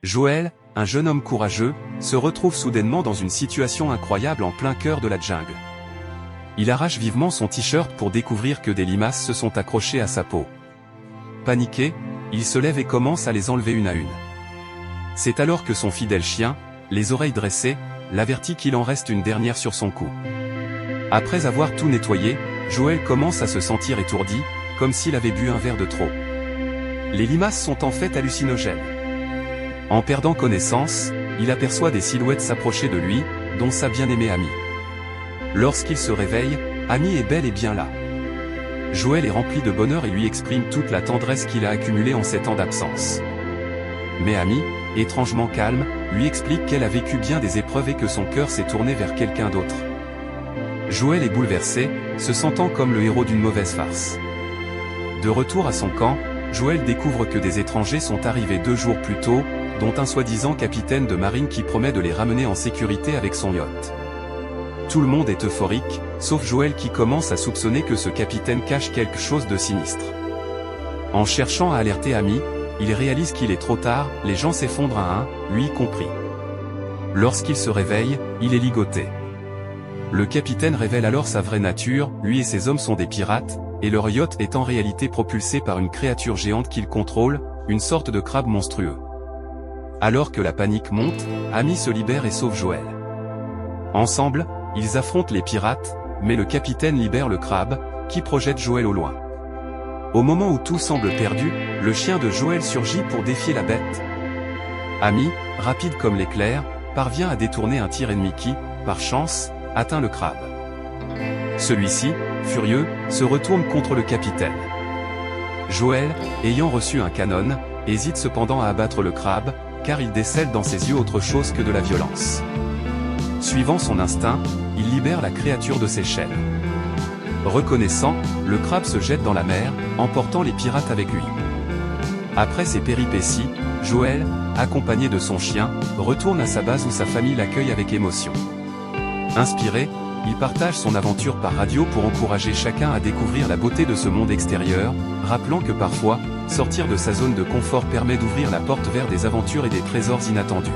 Joël, un jeune homme courageux, se retrouve soudainement dans une situation incroyable en plein cœur de la jungle. Il arrache vivement son t-shirt pour découvrir que des limaces se sont accrochées à sa peau. Paniqué, il se lève et commence à les enlever une à une. C'est alors que son fidèle chien, les oreilles dressées, l'avertit qu'il en reste une dernière sur son cou. Après avoir tout nettoyé, Joël commence à se sentir étourdi, comme s'il avait bu un verre de trop. Les limaces sont en fait hallucinogènes. En perdant connaissance, il aperçoit des silhouettes s'approcher de lui, dont sa bien-aimée Amy. Lorsqu'il se réveille, Amy est bel et bien là. Joël est rempli de bonheur et lui exprime toute la tendresse qu'il a accumulée en 7 ans d'absence. Mais Amy, étrangement calme, lui explique qu'elle a vécu bien des épreuves et que son cœur s'est tourné vers quelqu'un d'autre. Joël est bouleversé, se sentant comme le héros d'une mauvaise farce. De retour à son camp, Joël découvre que des étrangers sont arrivés 2 jours plus tôt, dont un soi-disant capitaine de marine qui promet de les ramener en sécurité avec son yacht. Tout le monde est euphorique, sauf Joël qui commence à soupçonner que ce capitaine cache quelque chose de sinistre. En cherchant à alerter Amy, il réalise qu'il est trop tard, les gens s'effondrent à un, lui compris. Lorsqu'il se réveille, il est ligoté. Le capitaine révèle alors sa vraie nature, lui et ses hommes sont des pirates, et leur yacht est en réalité propulsé par une créature géante qu'il contrôle, une sorte de crabe monstrueux. Alors que la panique monte, Amy se libère et sauve Joël. Ensemble, ils affrontent les pirates, mais le capitaine libère le crabe, qui projette Joël au loin. Au moment où tout semble perdu, le chien de Joël surgit pour défier la bête. Amy, rapide comme l'éclair, parvient à détourner un tir ennemi qui, par chance, atteint le crabe. Celui-ci, furieux, se retourne contre le capitaine. Joël, ayant reçu un canon, hésite cependant à abattre le crabe, car il décèle dans ses yeux autre chose que de la violence. Suivant son instinct, il libère la créature de ses chaînes. Reconnaissant, le crabe se jette dans la mer, emportant les pirates avec lui. Après ces péripéties, Joël, accompagné de son chien, retourne à sa base où sa famille l'accueille avec émotion. Inspiré, il partage son aventure par radio pour encourager chacun à découvrir la beauté de ce monde extérieur, rappelant que parfois, sortir de sa zone de confort permet d'ouvrir la porte vers des aventures et des trésors inattendus.